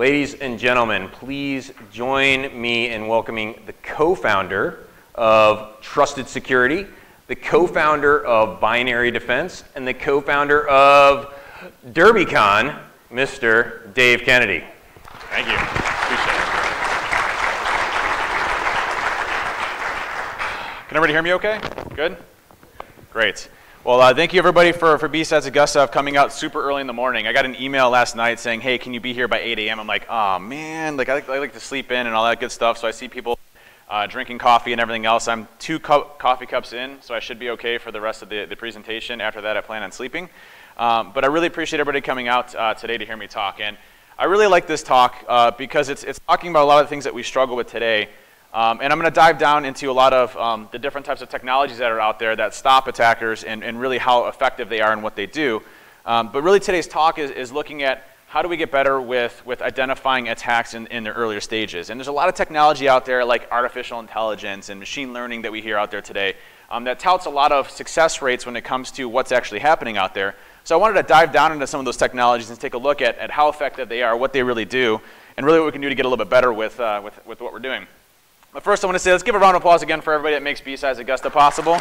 Ladies and gentlemen, please join me in welcoming the co-founder of Trusted Security, the co-founder of Binary Defense, and the co-founder of DerbyCon, Mr. Dave Kennedy. Thank you. Appreciate it. Can everybody hear me okay? Good? Great. Well, thank you everybody for BSidesAugusta coming out super early in the morning. I got an email last night saying, hey, can you be here by 8 a.m.? I'm like, oh man, like I like to sleep in and all that good stuff. So I see people drinking coffee and everything else. I'm 2 coffee cups in, so I should be okay for the rest of the presentation. After that, I plan on sleeping. But I really appreciate everybody coming out today to hear me talk. And I really like this talk because it's talking about a lot of the things that we struggle with today. And I'm going to dive down into a lot of the different types of technologies that are out there that stop attackers and really how effective they are and what they do. But really today's talk is looking at how do we get better with identifying attacks in their earlier stages. And there's a lot of technology out there like artificial intelligence and machine learning that we hear out there today that touts a lot of success rates when it comes to what's actually happening out there. So I wanted to dive down into some of those technologies and take a look at how effective they are, what they really do, and really what we can do to get a little bit better with what we're doing. But first I want to say, let's give a round of applause again for everybody that makes BSidesAugusta possible.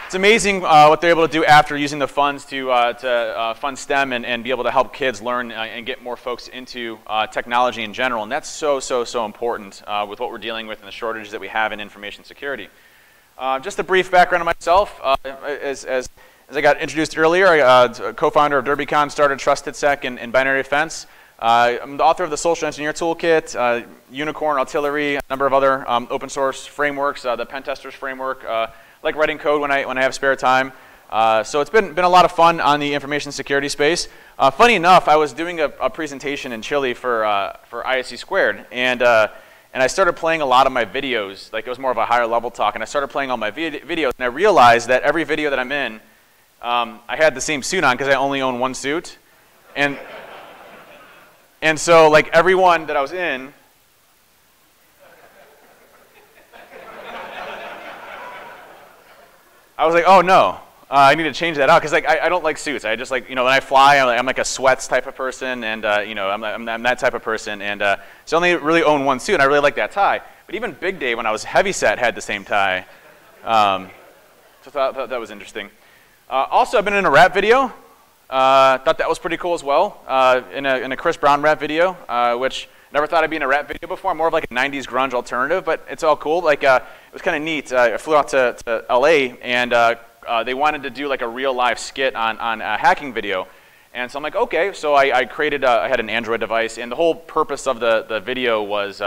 It's amazing what they're able to do after using the funds to fund STEM and be able to help kids learn and get more folks into technology in general. And that's so important with what we're dealing with and the shortages that we have in information security. Just a brief background on myself. As I got introduced earlier, I co-founder of DerbyCon, started Trusted Sec and Binary Defense. I'm the author of the Social Engineer Toolkit, Unicorn, Artillery, a number of other open source frameworks, the Pen Testers framework. Like writing code when I have spare time. So it's been a lot of fun on the information security space. Funny enough, I was doing a presentation in Chile for ISC Squared, and I started playing a lot of my videos. Like it was more of a higher level talk, and I started playing all my videos, and I realized that every video that I'm in, I had the same suit on because I only own one suit, and so like every one that I was in, I was like, oh no, I need to change that out because like I don't like suits. I just like, you know, when I fly, I'm like a sweats type of person, and you know, I'm that type of person, and so I only really own one suit, and I really like that tie. But even Big Day, when I was heavyset, had the same tie. So I thought that was interesting. Also, I've been in a rap video. Thought that was pretty cool as well. In a Chris Brown rap video, which never thought I'd be in a rap video before. More of like a 90s grunge alternative, but it's all cool. Like it was kind of neat. I flew out to LA, and they wanted to do like a real live skit on a hacking video. And so I'm like, okay. So I created, I had an Android device, and the whole purpose of the video was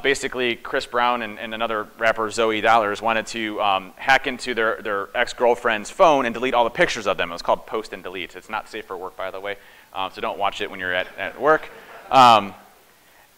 basically Chris Brown and another rapper, Zoe Dollars, wanted to hack into their ex-girlfriend's phone and delete all the pictures of them. It was called Post and Delete. It's not safe for work, by the way, so don't watch it when you're at work.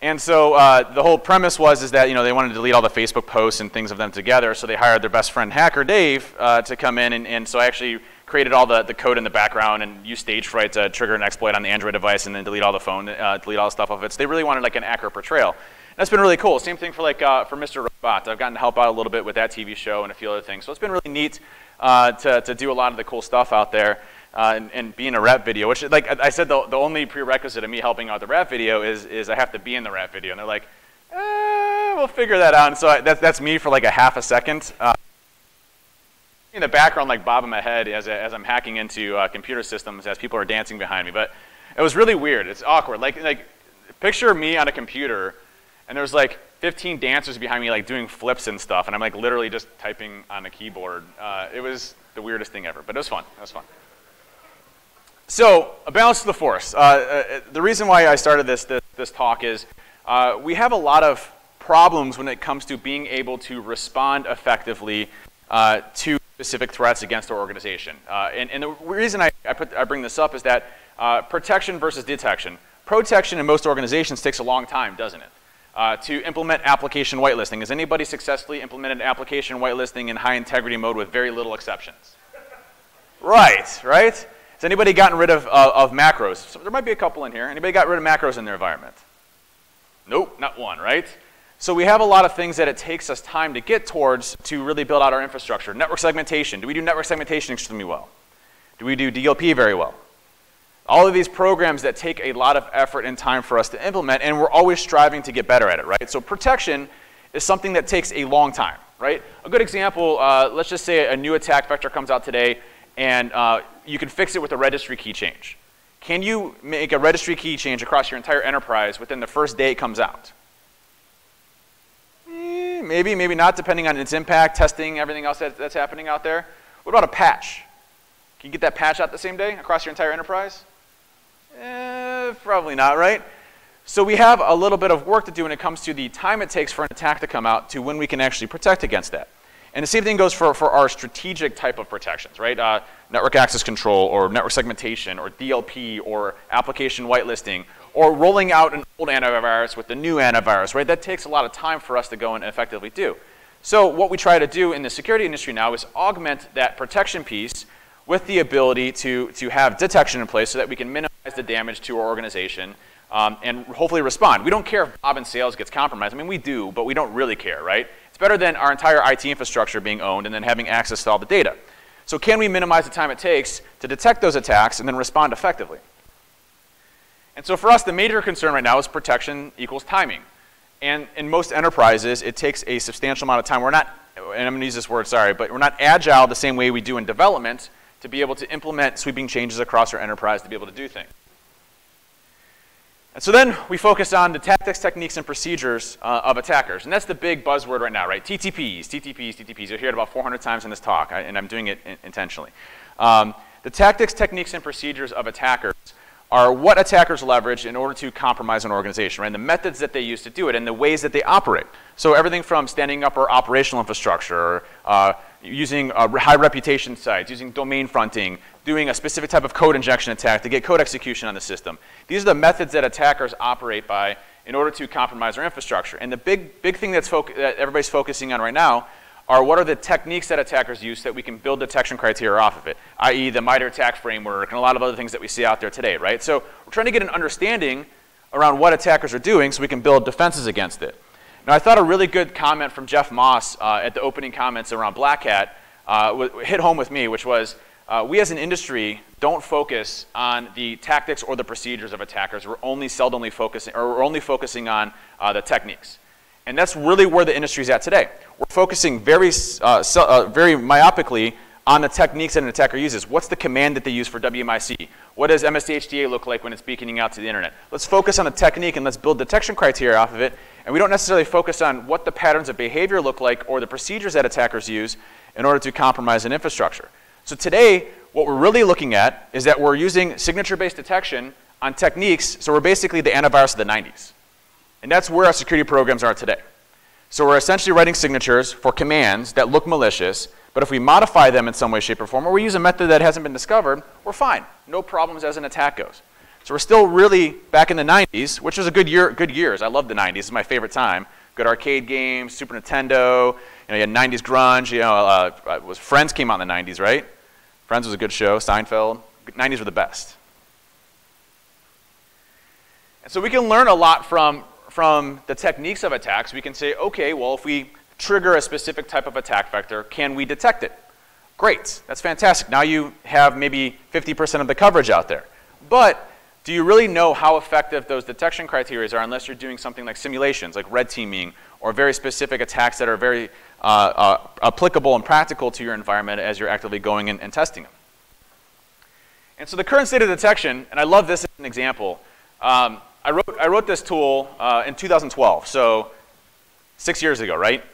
And so the whole premise was that, you know, they wanted to delete all the Facebook posts and things of them together, so they hired their best friend hacker Dave to come in, and so I actually created all the code in the background and used stage fright to trigger an exploit on the Android device and then delete all the phone, delete all the stuff off it. So they really wanted like an accurate portrayal. And that's been really cool. Same thing for like for Mr. Robot. I've gotten to help out a little bit with that TV show and a few other things. So it's been really neat to do a lot of the cool stuff out there. And be in a rap video, which, like I said, the only prerequisite of me helping out the rap video is I have to be in the rap video. And they're like, we'll figure that out. And so that's me for like a half a second. In the background, like bobbing my head as I'm hacking into computer systems as people are dancing behind me. But it was really weird. It's awkward. Like picture me on a computer, and there's like 15 dancers behind me like doing flips and stuff. And I'm like literally just typing on a keyboard. It was the weirdest thing ever, but it was fun. It was fun. So, a balance to the force. The reason why I started this talk is we have a lot of problems when it comes to being able to respond effectively to specific threats against our organization. And the reason I bring this up is that protection versus detection. Protection in most organizations takes a long time, doesn't it? To implement application whitelisting. Has anybody successfully implemented application whitelisting in high integrity mode with very little exceptions? Right? Has anybody gotten rid of macros? So there might be a couple in here. Anybody got rid of macros in their environment? Nope, not one, right? So we have a lot of things that it takes us time to get towards to really build out our infrastructure. Network segmentation. Do we do network segmentation extremely well? Do we do DLP very well? All of these programs that take a lot of effort and time for us to implement, and we're always striving to get better at it, right? So protection is something that takes a long time, right? A good example, let's just say a new attack vector comes out today, and you can fix it with a registry key change. Can you make a registry key change across your entire enterprise within the first day it comes out? Maybe, maybe not, depending on its impact, testing, everything else that's happening out there. What about a patch? Can you get that patch out the same day across your entire enterprise? Probably not, right? So we have a little bit of work to do when it comes to the time it takes for an attack to come out to when we can actually protect against that. And the same thing goes for our strategic type of protections, right? Network access control, or network segmentation, or DLP, or application whitelisting, or rolling out an old antivirus with the new antivirus, right? That takes a lot of time for us to go and effectively do. So what we try to do in the security industry now is augment that protection piece with the ability to have detection in place so that we can minimize the damage to our organization and hopefully respond. We don't care if Bob in sales gets compromised. I mean, we do, but we don't really care, right? It's better than our entire IT infrastructure being owned and then having access to all the data. So can we minimize the time it takes to detect those attacks and then respond effectively? And so for us, the major concern right now is protection equals timing. And in most enterprises, it takes a substantial amount of time. We're not, and I'm going to use this word, sorry, but we're not agile the same way we do in development to be able to implement sweeping changes across our enterprise to be able to do things. And so then we focus on the tactics, techniques, and procedures of attackers. And that's the big buzzword right now, right? TTPs, TTPs, TTPs. You'll hear it about 400 times in this talk, and I'm doing it intentionally. The tactics, techniques, and procedures of attackers are what attackers leverage in order to compromise an organization, right? And the methods that they use to do it and the ways that they operate. So everything from standing up our operational infrastructure, using high reputation sites, using domain fronting, doing a specific type of code injection attack to get code execution on the system. These are the methods that attackers operate by in order to compromise our infrastructure. And the big thing that everybody's focusing on right now are what are the techniques that attackers use so that we can build detection criteria off of it, i.e. the MITRE ATT&CK framework and a lot of other things that we see out there today, right? So we're trying to get an understanding around what attackers are doing so we can build defenses against it. Now, I thought a really good comment from Jeff Moss at the opening comments around Black Hat hit home with me, which was we as an industry don't focus on the tactics or the procedures of attackers. We're only focusing on the techniques. And that's really where the industry is at today. We're focusing very myopically on the techniques that an attacker uses. What's the command that they use for WMIC? What does MSDHDA look like when it's beaconing out to the internet? Let's focus on the technique and let's build detection criteria off of it. And we don't necessarily focus on what the patterns of behavior look like or the procedures that attackers use in order to compromise an infrastructure. So today, what we're really looking at is that we're using signature-based detection on techniques. So we're basically the antivirus of the 90s. And that's where our security programs are today. So we're essentially writing signatures for commands that look malicious, but if we modify them in some way, shape, or form, or we use a method that hasn't been discovered, we're fine. No problems as an attack goes. So we're still really back in the 90s, which was a good years. I love the 90s. It's my favorite time. Good arcade games, Super Nintendo, you had 90s grunge. Friends came out in the 90s, right? Friends was a good show. Seinfeld. 90s were the best. And so we can learn a lot from the techniques of attacks. We can say, okay, well, if we trigger a specific type of attack vector, can we detect it? Great, that's fantastic. Now you have maybe 50% of the coverage out there. But do you really know how effective those detection criteria are unless you're doing something like simulations, like red teaming, or very specific attacks that are very applicable and practical to your environment as you're actively going and testing them? And so the current state of detection, and I love this as an example, I wrote this tool in 2012, so 6 years ago, right?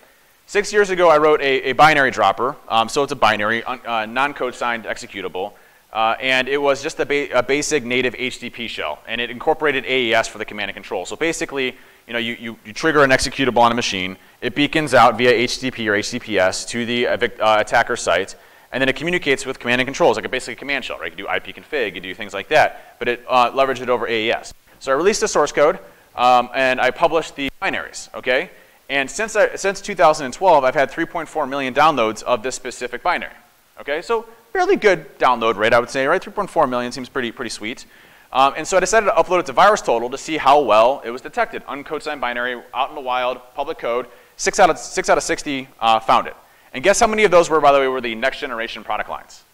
6 years ago, I wrote a binary dropper. So it's a binary, non-code signed executable. And it was just a basic native HTTP shell. And it incorporated AES for the command and control. So basically, you trigger an executable on a machine. It beacons out via HTTP or HTTPS to the attacker site. And then it communicates with command and control. It's like basically a command shell, right? You can do ipconfig, you do things like that. But it leveraged it over AES. So I released the source code, and I published the binaries, okay? And since 2012, I've had 3.4 million downloads of this specific binary, okay? So fairly good download rate, I would say, right? 3.4 million seems pretty sweet. And so I decided to upload it to VirusTotal to see how well it was detected. Uncode signed binary, out in the wild, public code. 6 out of 60 found it. And guess how many of those were, by the way, were the next generation product lines?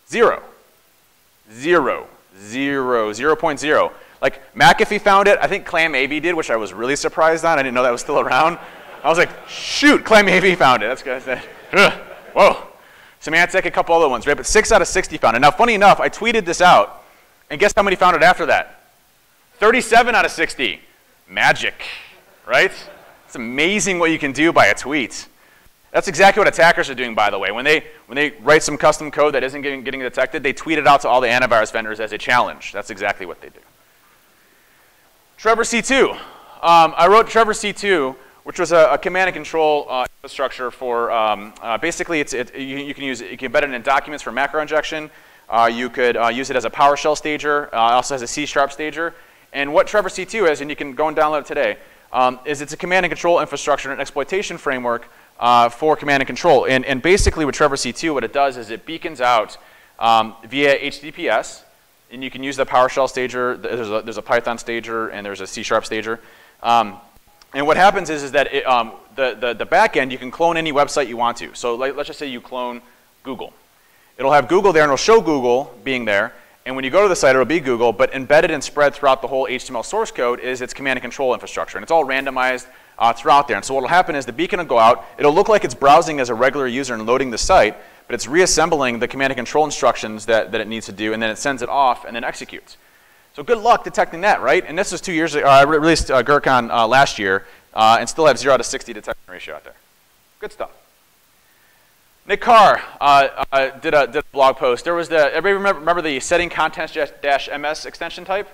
0. 0.0. Like McAfee found it. I think ClamAV did, which I was really surprised on. I didn't know that was still around. I was like, shoot, ClamAV found it. That's good. Whoa. Symantec, a couple other ones, right? But 6 out of 60 found it. Now, funny enough, I tweeted this out, and guess how many found it after that? 37 out of 60. Magic, right? It's amazing what you can do by a tweet. That's exactly what attackers are doing, by the way. When they write some custom code that isn't getting detected, they tweet it out to all the antivirus vendors as a challenge. That's exactly what they do. Trevor C2. I wrote Trevor C2, which was a command and control infrastructure for basically you can embed it in documents for macro injection. You could use it as a PowerShell stager. Also has a C# stager. And what Trevor C2 is, and you can go and download it today, is it's a command and control infrastructure and an exploitation framework for command and control. And basically with Trevor C2, what it does is it beacons out via HTTPS. And you can use the PowerShell stager. There's a Python stager, and there's a C# stager. And what happens is that the back end, you can clone any website you want to. So let's just say you clone Google. It'll have Google there, and it'll show Google being there. And when you go to the site, it'll be Google. But embedded and spread throughout the whole HTML source code is its command and control infrastructure. And it's all randomized throughout there. And so what will happen is the beacon will go out. It'll look like it's browsing as a regular user and loading the site. But it's reassembling the command and control instructions that it needs to do, and then it sends it off and then executes. So good luck detecting that, right? And this was 2 years ago. I released Gherkin last year and still have 0 out of 60 detection ratio out there. Good stuff. Nick Carr did a blog post. There was everybody remember the setting contents-ms extension type?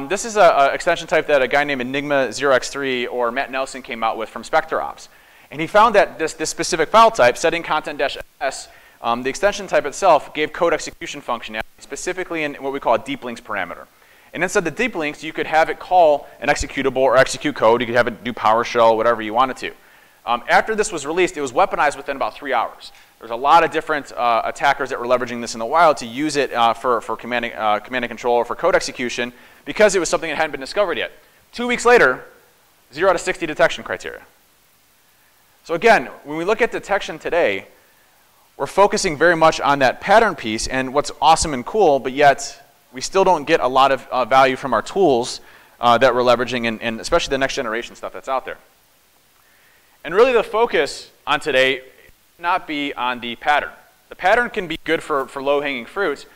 This is an extension type that a guy named Enigma 0x3 or Matt Nelson came out with from SpectreOps. And he found that this specific file type, setting content-ms, the extension type itself gave code execution functionality, specifically in what we call a deep links parameter. And inside the deep links, you could have it call an executable or execute code. You could have it do PowerShell, whatever you wanted to. After this was released, it was weaponized within about 3 hours. There's a lot of different attackers that were leveraging this in the wild to use it for command and control or for code execution because it was something that hadn't been discovered yet. 2 weeks later, 0 out of 60 detection criteria. So again, when we look at detection today, we're focusing very much on that pattern piece and what's awesome and cool, but yet we still don't get a lot of value from our tools that we're leveraging, and especially the next generation stuff that's out there. And really the focus on today not be on the pattern. The pattern can be good for low-hanging fruit,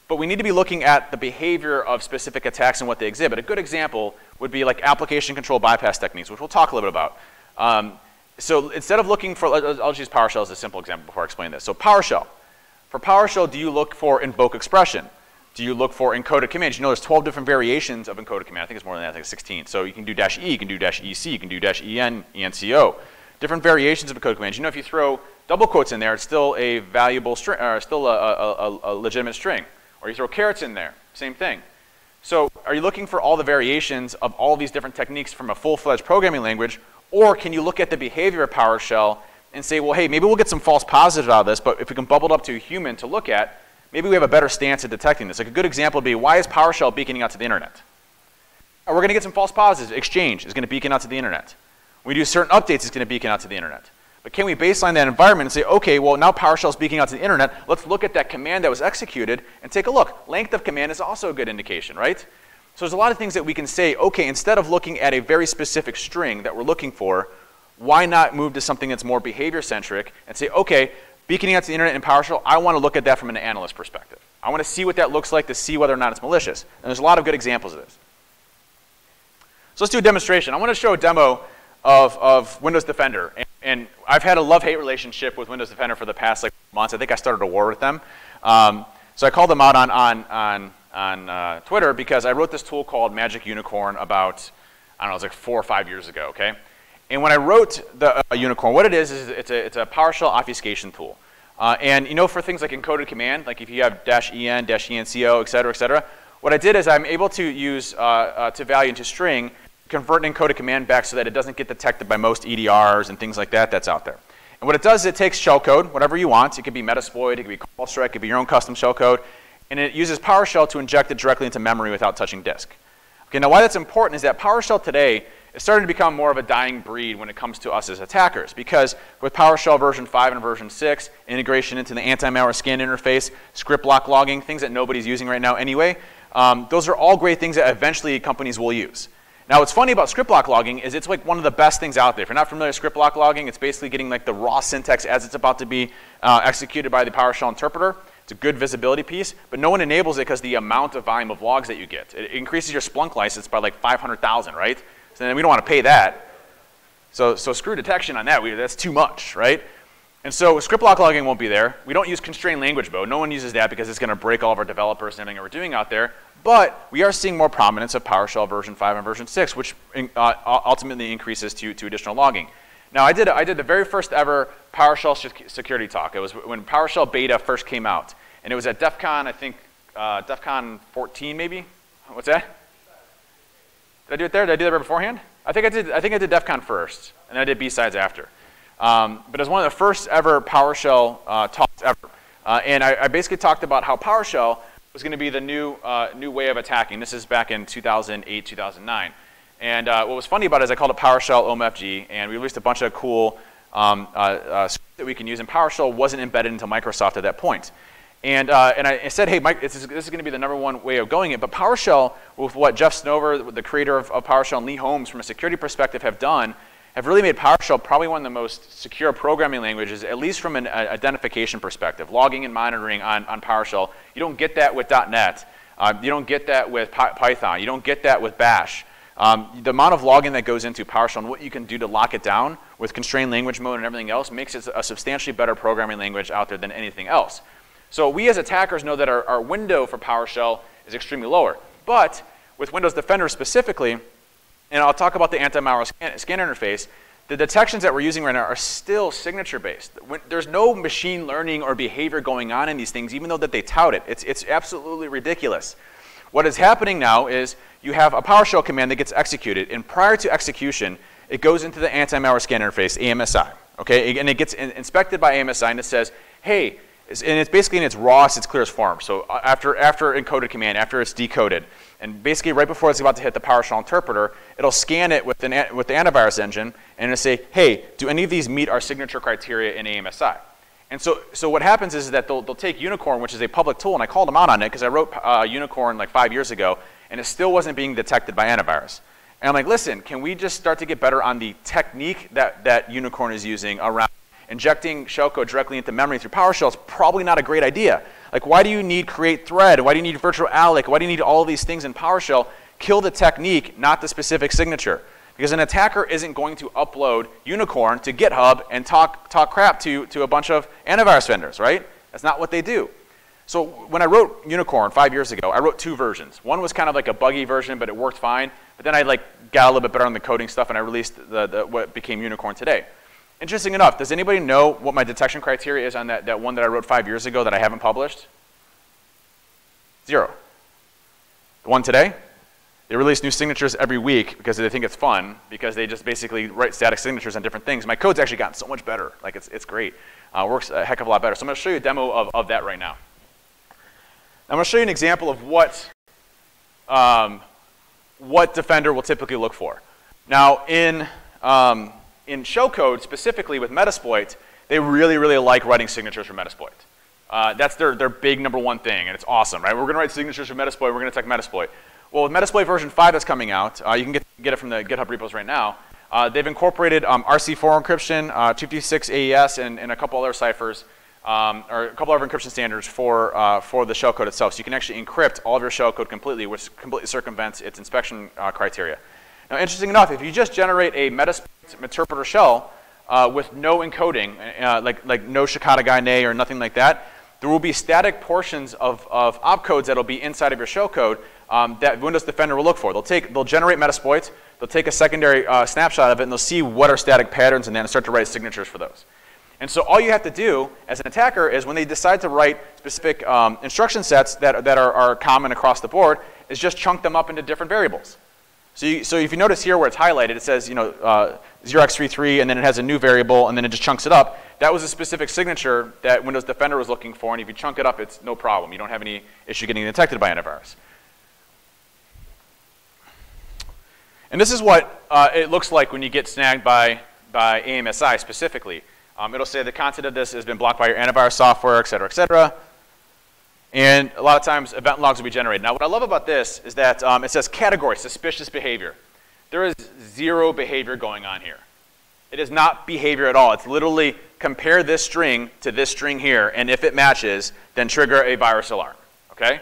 but we need to be looking at the behavior of specific attacks and what they exhibit. A good example would be like application control bypass techniques, which we'll talk a little bit about. So instead of looking for, I'll just use PowerShell as a simple example before I explain this. So PowerShell. For PowerShell, do you look for invoke expression? Do you look for encoded commands? You know there's 12 different variations of encoded command. I think it's more than that, I think it's 16. So you can do -e, you can do -ec, you can do -en, enco. Different variations of encoded commands. You know if you throw double quotes in there, it's still a valuable string, or still a legitimate string. Or you throw carets in there, same thing. So are you looking for all the variations of all these different techniques from a full-fledged programming language? Or can you look at the behavior of PowerShell and say, well, hey, maybe we'll get some false positives out of this, but if we can bubble it up to a human to look at, maybe we have a better stance at detecting this. Like a good example would be, why is PowerShell beaconing out to the internet? We're going to get some false positives. Exchange is going to beacon out to the internet. When we do certain updates, it's going to beacon out to the internet. But can we baseline that environment and say, okay, well, now PowerShell is beaconing out to the internet. Let's look at that command that was executed and take a look. Length of command is also a good indication, right? So there's a lot of things that we can say, okay, instead of looking at a very specific string that we're looking for, why not move to something that's more behavior-centric and say, okay, beaconing out to the internet in PowerShell, I want to look at that from an analyst perspective. I want to see what that looks like to see whether or not it's malicious. And there's a lot of good examples of this. So let's do a demonstration. I want to show a demo of Windows Defender. And I've had a love-hate relationship with Windows Defender for the past months. I think I started a war with them. So I called them out on Twitter because I wrote this tool called Magic Unicorn about, I don't know, it was like 4 or 5 years ago, okay? And when I wrote the Unicorn, what it is it's a PowerShell obfuscation tool. And you know, for things like encoded command, like if you have -en, -enco, et cetera, what I did is I'm able to use to value into string, convert an encoded command back so that it doesn't get detected by most EDRs and things like that that's out there. And what it does is it takes shellcode, whatever you want. It could be Metasploit, it could be CallStrike, it could be your own custom shellcode, and it uses PowerShell to inject it directly into memory without touching disk. Okay, now why that's important is that PowerShell today is starting to become more of a dying breed when it comes to us as attackers, because with PowerShell version 5 and version 6, integration into the anti-malware scan interface, script block logging, things that nobody's using right now anyway, those are all great things that eventually companies will use. Now, what's funny about script block logging is it's like one of the best things out there. If you're not familiar with script block logging, it's basically getting like the raw syntax as it's about to be executed by the PowerShell interpreter. It's a good visibility piece, but no one enables it because the amount of volume of logs that you get. It increases your Splunk license by like 500,000, right? So then we don't want to pay that. So screw detection on that. That's too much, right? And so script block logging won't be there. We don't use constrained language mode. No one uses that because it's going to break all of our developers and everything that we're doing out there. But we are seeing more prominence of PowerShell version 5 and version 6, which ultimately increases to additional logging. Now, I did the very first ever PowerShell security talk. It was when PowerShell beta first came out. And it was at DEF CON, I think, DEF CON 14 maybe? What's that? Did I do it there? Did I do that right beforehand? I think I did DEF CON first, and then I did B-Sides after. But it was one of the first ever PowerShell talks ever. And I basically talked about how PowerShell was going to be the new way of attacking. This is back in 2008, 2009. And what was funny about it is I called it PowerShell OMFG, and we released a bunch of cool scripts that we can use, and PowerShell wasn't embedded into Microsoft at that point. And I said, hey, Mike, this is going to be the #1 way of going it. But PowerShell, with what Jeff Snover, the creator of PowerShell, and Lee Holmes, from a security perspective, have done, have really made PowerShell probably one of the most secure programming languages, at least from an identification perspective. Logging and monitoring on PowerShell. You don't get that with .NET. You don't get that with Python. You don't get that with Bash. The amount of logging that goes into PowerShell and what you can do to lock it down with constrained language mode and everything else makes it a substantially better programming language out there than anything else. So we as attackers know that our window for PowerShell is extremely lower. But with Windows Defender specifically, and I'll talk about the anti-malware scan interface, the detections that we're using right now are still signature-based. There's no machine learning or behavior going on in these things, even though that they tout it. It's absolutely ridiculous. What is happening now is you have a PowerShell command that gets executed, and prior to execution, it goes into the anti-malware scan interface, AMSI, okay? And it gets inspected by AMSI, and it says, hey, and it's basically in its rawest, its clearest form. So after encoded command, after it's decoded, and basically right before it's about to hit the PowerShell interpreter, it'll scan it with the antivirus engine, and it'll say, hey, do any of these meet our signature criteria in AMSI? And so what happens is that they'll take Unicorn, which is a public tool, and I called them out on it because I wrote Unicorn like 5 years ago, and it still wasn't being detected by antivirus. And I'm like, listen, can we just start to get better on the technique that Unicorn is using around injecting shellcode directly into memory through PowerShell? Is probably not a great idea. Like, why do you need create thread? Why do you need virtual alloc? Why do you need all of these things in PowerShell? Kill the technique, not the specific signature. Because an attacker isn't going to upload Unicorn to GitHub and talk crap to a bunch of antivirus vendors, right? That's not what they do. So when I wrote Unicorn 5 years ago, I wrote 2 versions. One was kind of like a buggy version, but it worked fine. But then I got a little bit better on the coding stuff, and I released what became Unicorn today. Interesting enough, does anybody know what my detection criteria is on that one that I wrote 5 years ago that I haven't published? 0. The one today? They release new signatures every week because they think it's fun, because they just basically write static signatures on different things. My code's actually gotten so much better. Like, it's great. Works a heck of a lot better. So I'm going to show you a demo of that right now. I'm going to show you an example of what Defender will typically look for. Now, in shellcode, specifically with Metasploit, they really, really like writing signatures for Metasploit. That's their big #1 thing, and it's awesome, right? We're going to write signatures for Metasploit. We're going to attack Metasploit. Well, with Metasploit version 5 that's coming out, you can get it from the GitHub repos right now. They've incorporated RC4 encryption, 256 AES, and a couple other ciphers, or a couple other encryption standards for the shellcode itself. So you can actually encrypt all of your shellcode completely, which completely circumvents its inspection criteria. Now, interesting enough, if you just generate a Metasploit interpreter shell with no encoding, like no Shikata nay or nothing like that, there will be static portions of opcodes that will be inside of your shellcode that Windows Defender will look for. They'll generate Metasploit, they'll take a secondary snapshot of it, and they'll see what are static patterns, and then start to write signatures for those. And so all you have to do as an attacker is when they decide to write specific instruction sets that are common across the board, is just chunk them up into different variables. So if you notice here where it's highlighted, it says 0x33, and then it has a new variable, and then it just chunks it up. That was a specific signature that Windows Defender was looking for, and if you chunk it up, it's no problem. You don't have any issue getting detected by antivirus. And this is what it looks like when you get snagged by AMSI specifically. It'll say the content of this has been blocked by your antivirus software, et cetera, et cetera. And a lot of times, event logs will be generated. Now, what I love about this is that it says category, suspicious behavior. There is zero behavior going on here. It is not behavior at all. It's literally compare this string to this string here, and if it matches, then trigger a virus alarm, okay?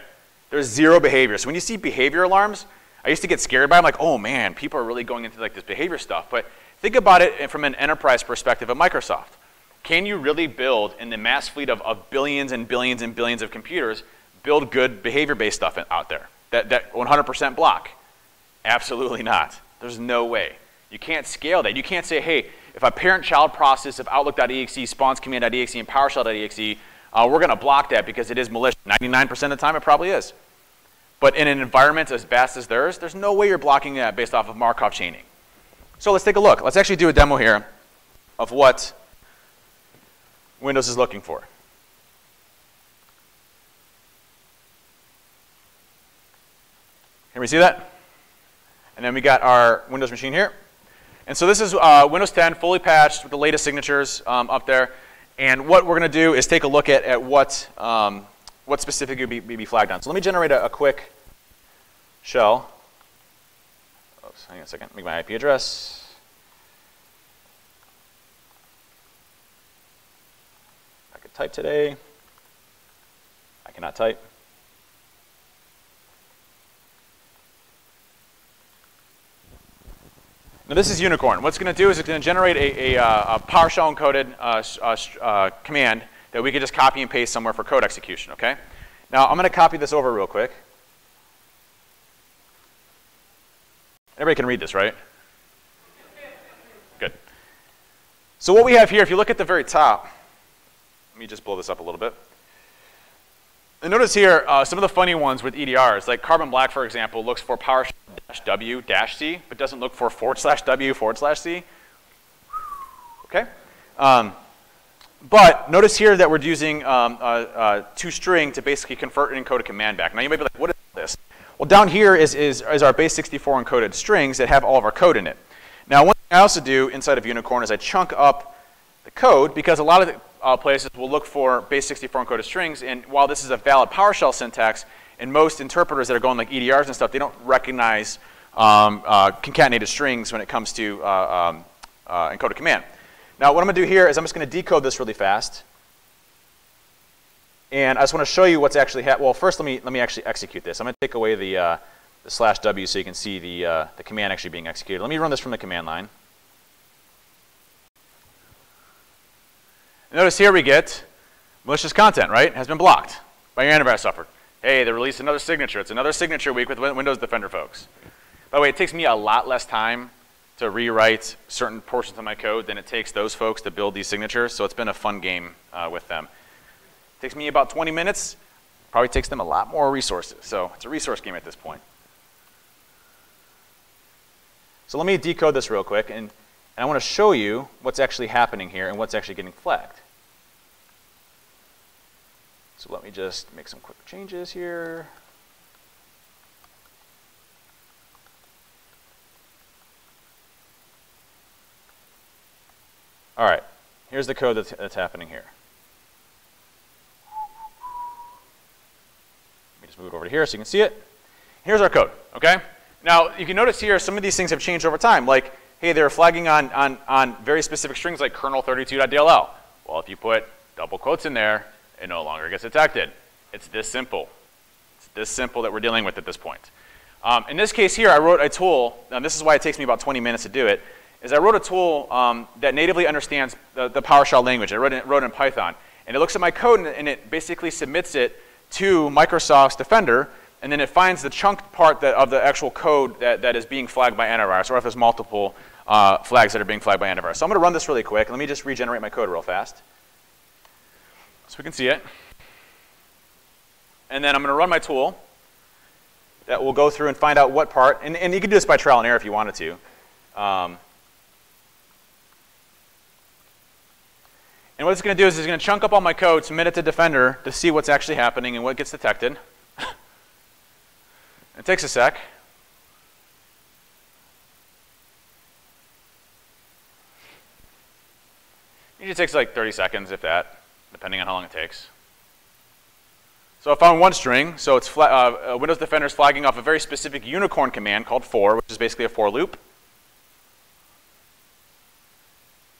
There's zero behavior. So when you see behavior alarms, I used to get scared by them, like, oh man, people are really going into like this behavior stuff. But think about it from an enterprise perspective of Microsoft. Can you really build, in the mass fleet of billions and billions and billions of computers, build good behavior-based stuff out there that 100% block? Absolutely not. There's no way. You can't scale that. You can't say, hey, if a parent-child process of Outlook.exe spawns command.exe and PowerShell.exe, we're going to block that because it is malicious. 99% of the time, it probably is. But in an environment as vast as theirs, there's no way you're blocking that based off of Markov chaining. So let's take a look. Let's actually do a demo here of what Windows is looking for. Can we see that? And then we got our Windows machine here. And so this is Windows 10, fully patched with the latest signatures up there. And what we're going to do is take a look at what specifically would be flagged on. So let me generate a quick shell. Oops, hang on a second. Make my IP address. I could type today. I cannot type. Now this is Unicorn. What it's going to do is it's going to generate a PowerShell encoded command that we can just copy and paste somewhere for code execution, okay? Now I'm going to copy this over real quick. Everybody can read this, right? Good. So what we have here, if you look at the very top, let me just blow this up a little bit. And notice here some of the funny ones with EDRs, like Carbon Black, for example, looks for PowerShell-W-C, but doesn't look for /W/C. Okay? But notice here that we're using toString to basically convert and encode a command back. Now you may be like, what is this? Well, down here is our base 64 encoded strings that have all of our code in it. Now, one thing I also do inside of Unicorn is I chunk up the code, because a lot of the places will look for base 64 encoded strings, and while this is a valid PowerShell syntax, in most interpreters that are going like EDRs and stuff, they don't recognize concatenated strings when it comes to encode a command. Now, what I'm going to do here is I'm just going to decode this really fast. And I just want to show you what's actually happening. Well, first, let me actually execute this. I'm going to take away the /W so you can see the command actually being executed. Let me run this from the command line. Notice here we get malicious content, right? Has been blocked by your antivirus software. Hey, they released another signature. It's another signature week with Windows Defender folks. By the way, it takes me a lot less time to rewrite certain portions of my code than it takes those folks to build these signatures, so it's been a fun game with them. It takes me about 20 minutes. Probably takes them a lot more resources, so it's a resource game at this point. So let me decode this real quick, and I want to show you what's actually happening here and what's actually getting flagged. So let me just make some quick changes here. All right, here's the code that's happening here. Let me just move it over to here so you can see it. Here's our code, okay? Now, you can notice here some of these things have changed over time. Like, hey, they're flagging on very specific strings like kernel32.dll. Well, if you put double quotes in there, it no longer gets detected. It's this simple. It's this simple that we're dealing with at this point. In this case here, I wrote a tool, and this is why it takes me about 20 minutes to do it, is I wrote a tool that natively understands the PowerShell language. I wrote it in Python. And it looks at my code, and it basically submits it to Microsoft's Defender, and then it finds the chunked part of the actual code that is being flagged by antivirus, or if there's multiple flags that are being flagged by antivirus. So I'm going to run this really quick. Let me just regenerate my code real fast so we can see it. And then I'm going to run my tool that will go through and find out what part, and you can do this by trial and error if you wanted to. And what it's going to do is it's going to chunk up all my code, submit it to Defender to see what's actually happening and what gets detected. It takes a sec. Usually takes like 30 seconds, if that, depending on how long it takes. So I found one string. So it's Windows Defender is flagging off a very specific unicorn command called for, which is basically a for loop.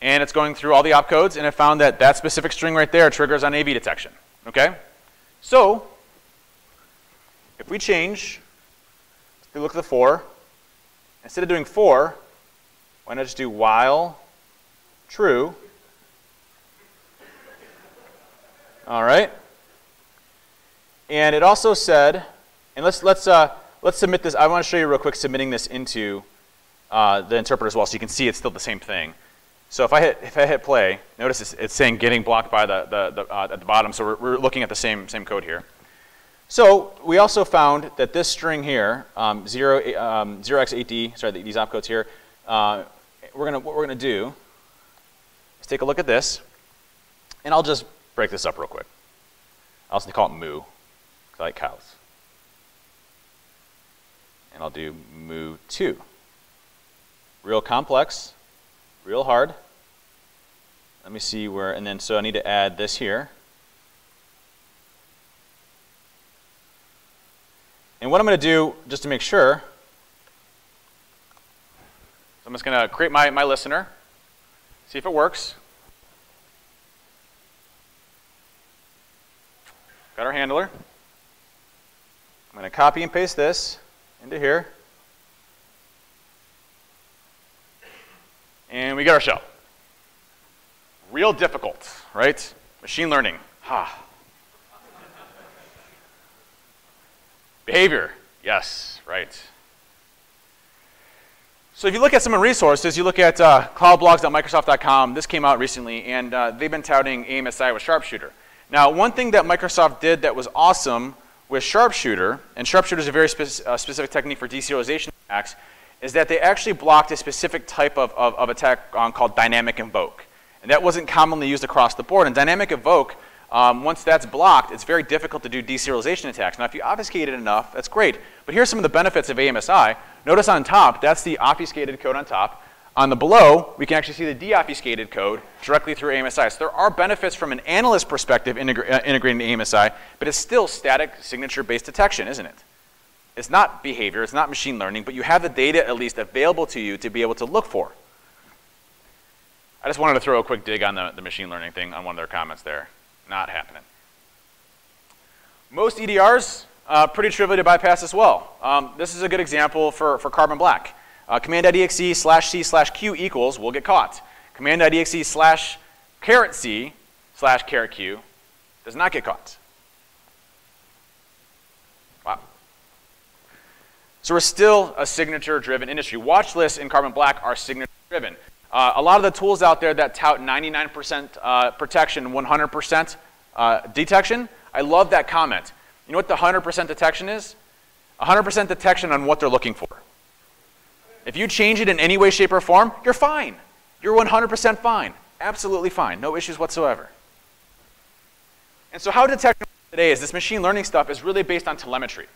And it's going through all the opcodes, and it found that that specific string right there triggers on AV detection. Okay? So if we change, we look at the for, instead of doing for, why not just do while true? All right. And it also said, and let's submit this. I want to show you real quick submitting this into the interpreter as well, so you can see it's still the same thing. So if I hit play, notice it's saying getting blocked by at the bottom. So we're looking at the same code here. So we also found that this string here, 0x8d, sorry, these opcodes here, what we're gonna do is take a look at this, and I'll just break this up real quick. I'll also call it moo, because I like cows. And I'll do moo2. Real complex, real hard. Let me see where, and then so I need to add this here. And what I'm going to do, just to make sure, so I'm just going to create my listener, see if it works. Got our handler. I'm going to copy and paste this into here. And we get our shell. Real difficult, right? Machine learning. Ha. Behavior. Yes, right. So if you look at some of the resources, you look at cloudblogs.microsoft.com. This came out recently, and they've been touting AMSI with Sharpshooter. Now, one thing that Microsoft did that was awesome with Sharpshooter, and Sharpshooter is a very specific technique for deserialization attacks, is that they actually blocked a specific type of attack called dynamic invoke. And that wasn't commonly used across the board. And dynamic invoke, once that's blocked, it's very difficult to do deserialization attacks. Now, if you obfuscate it enough, that's great. But here's some of the benefits of AMSI. Notice on top, that's the obfuscated code on top. On the below, we can actually see the deobfuscated code directly through AMSI. So there are benefits from an analyst perspective integrating the AMSI, but it's still static signature-based detection, isn't it? It's not behavior, it's not machine learning, but you have the data at least available to you to be able to look for. I just wanted to throw a quick dig on the machine learning thing on one of their comments there. Not happening. Most EDRs, pretty trivial to bypass as well. This is a good example for Carbon Black. Command.exe/c/q equals will get caught. Command.exe/c/q does not get caught. Wow. So we're still a signature-driven industry. Watch lists in Carbon Black are signature-driven. A lot of the tools out there that tout 99% protection, 100% detection, I love that comment. You know what the 100% detection is? 100% detection on what they're looking for. If you change it in any way, shape, or form, you're fine. You're 100% fine. Absolutely fine. No issues whatsoever. And so how detection today is this machine learning stuff is really based on telemetry.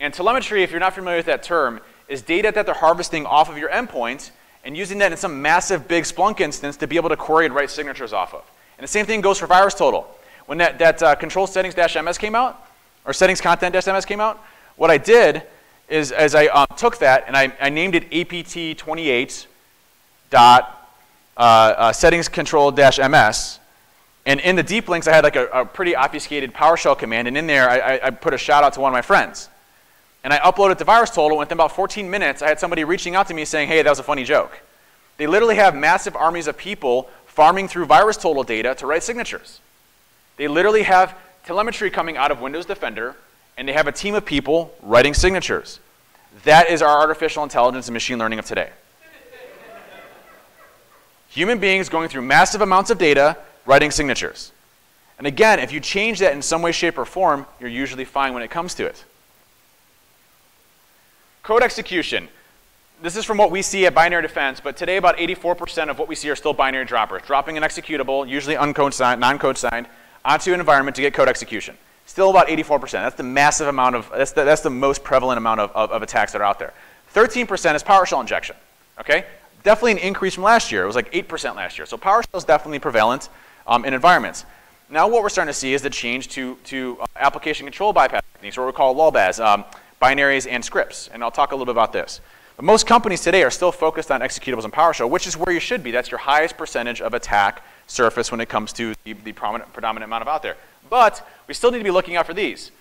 And telemetry, if you're not familiar with that term, is data that they're harvesting off of your endpoint and using that in some massive big Splunk instance to be able to query and write signatures off of. And the same thing goes for VirusTotal. When that control settings-ms came out, or settings content-ms came out, what I did is as I took that and I named it apt28.settings control-ms, and in the deep links I had like a pretty obfuscated PowerShell command, and in there I put a shout out to one of my friends. And I uploaded to VirusTotal, and within about 14 minutes, I had somebody reaching out to me saying, hey, that was a funny joke. They literally have massive armies of people farming through VirusTotal data to write signatures. They literally have telemetry coming out of Windows Defender, and they have a team of people writing signatures. That is our artificial intelligence and machine learning of today. Human beings going through massive amounts of data, writing signatures. And again, if you change that in some way, shape, or form, you're usually fine when it comes to it. Code execution. This is from what we see at Binary Defense, but today about 84% of what we see are still binary droppers, dropping an executable, usually uncode signed, non-code signed, onto an environment to get code execution. Still about 84%. That's the massive amount of, that's the most prevalent amount of attacks that are out there. 13% is PowerShell injection, okay? definitely an increase from last year. It was like 8% last year. So PowerShell is definitely prevalent in environments. Now what we're starting to see is the change to application control bypass techniques, or what we call LOLBAS, binaries and scripts. And I'll talk a little bit about this. But most companies today are still focused on executables in PowerShell, which is where you should be. That's your highest percentage of attack surface when it comes to the predominant amount of out there. But we still need to be looking out for these.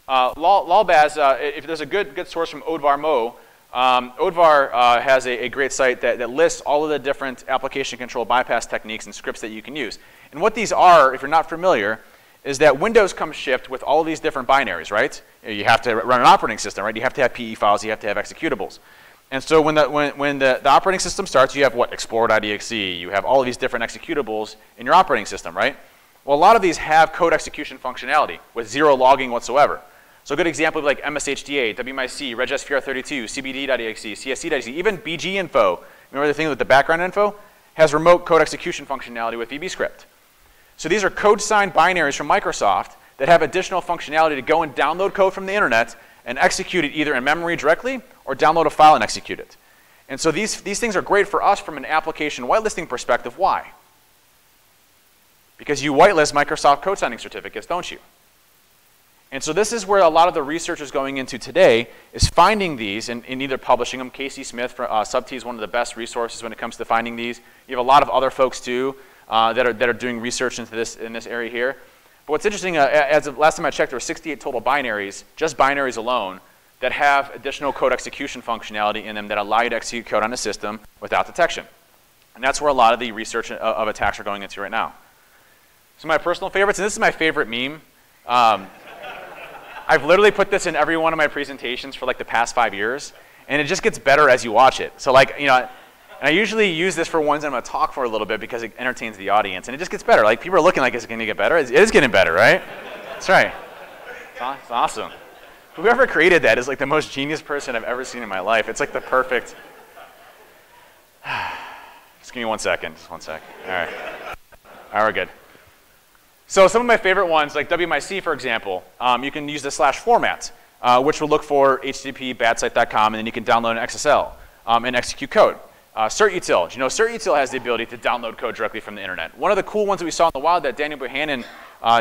LOLBAS, if there's a good source from Odvar Mo, Odvar has a great site that lists all of the different application control bypass techniques and scripts that you can use. And what these are, if you're not familiar, is that Windows comes shipped with all of these different binaries, right? You have to run an operating system, right? You have to have PE files, you have to have executables. And so when the operating system starts, you have what? Explorer.exe, you have all of these different executables in your operating system, right? Well, a lot of these have code execution functionality with zero logging whatsoever. So a good example would be like MSHDA, WMIC, regSVR32, CBD.exe, CSC.exe, even BG info. Remember the thing with the background info? Has remote code execution functionality with VBScript. So these are code-signed binaries from Microsoft that have additional functionality to go and download code from the internet and execute it either in memory directly or download a file and execute it. And so these things are great for us from an application whitelisting perspective. Why? Because you whitelist Microsoft code signing certificates, don't you? And so this is where a lot of the research is going into today, is finding these and either publishing them. Casey Smith from Subt is one of the best resources when it comes to finding these. You have a lot of other folks too that are doing research into this in this area here. But what's interesting, as of last time I checked, there were 68 total binaries, just binaries alone, that have additional code execution functionality in them that allow you to execute code on a system without detection. And that's where a lot of the research of attacks are going into right now. So my personal favorites, and this is my favorite meme. I've literally put this in every one of my presentations for like the past 5 years, and it just gets better as you watch it. So like, you know, and I usually use this for ones I'm going to talk for a little bit because it entertains the audience, and it just gets better. Like people are looking like it's going to get better. It is getting better, right? That's right. It's awesome. Whoever created that is like the most genius person I've ever seen in my life. It's like the perfect. Just give me 1 second. Just 1 sec. All right. All right, we're good. So some of my favorite ones, like WMIC, for example, you can use the /format, which will look for http://badsite.com, and then you can download an XSL and execute code. CertUtil, you know, CertUtil has the ability to download code directly from the internet. One of the cool ones that we saw in the wild that Daniel Bohannon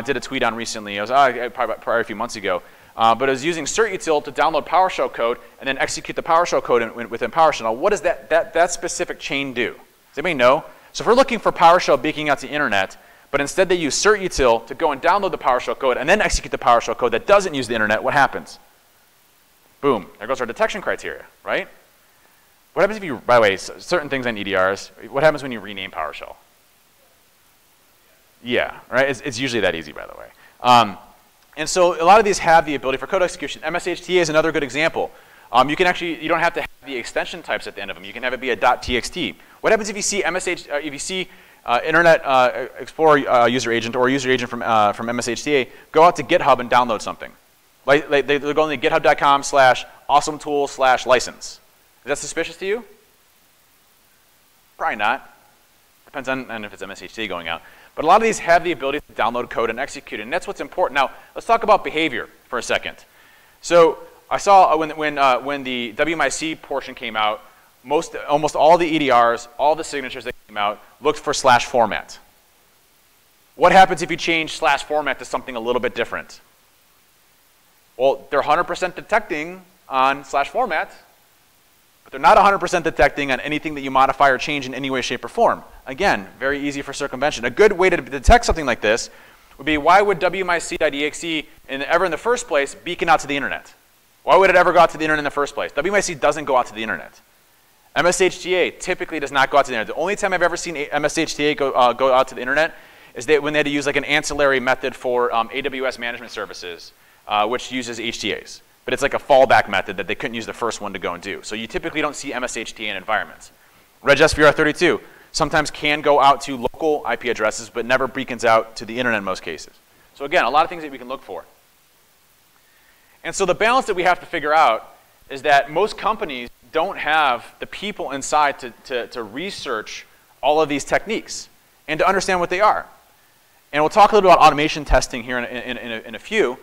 did a tweet on recently, it was probably a few months ago, but it was using CertUtil to download PowerShell code and then execute the PowerShell code within PowerShell. Now, what does that specific chain do? Does anybody know? So if we're looking for PowerShell beaking out to the internet, but instead they use CertUtil to go and download the PowerShell code and then execute the PowerShell code that doesn't use the internet, what happens? Boom, there goes our detection criteria, right? What happens if you, by the way, certain things on EDRs, what happens when you rename PowerShell? Yeah, right, it's usually that easy, by the way. And so a lot of these have the ability for code execution. MSHTA is another good example. You can actually, you don't have to have the extension types at the end of them. You can have it be a .txt. What happens if you see Internet Explorer user agent or user agent from MSHTA go out to GitHub and download something? Like they go into github.com/awesometool/license. Is that suspicious to you? Probably not. Depends on if it's MSHTA going out. But a lot of these have the ability to download code and execute it, and that's what's important. Now, let's talk about behavior for a second. So I saw when the WMIC portion came out, almost all the EDRs, all the signatures that came out, looked for /format. What happens if you change /format to something a little bit different? Well, they're 100% detecting on /format, but they're not 100% detecting on anything that you modify or change in any way, shape, or form. Again, very easy for circumvention. A good way to detect something like this would be, why would WMIC.exe ever in the first place beacon out to the internet? Why would it ever go out to the internet in the first place? WMIC doesn't go out to the internet. MSHTA typically does not go out to the internet. The only time I've ever seen MSHTA go out to the internet is when they had to use like an ancillary method for AWS management services, which uses HTAs. But it's like a fallback method that they couldn't use the first one to go and do. So you typically don't see MSHTA in environments. regSVR32 sometimes can go out to local IP addresses, but never beacons out to the internet in most cases. So again, a lot of things that we can look for. And so the balance that we have to figure out is that most companies don't have the people inside to research all of these techniques and to understand what they are. And we'll talk a little bit about automation testing here in a few,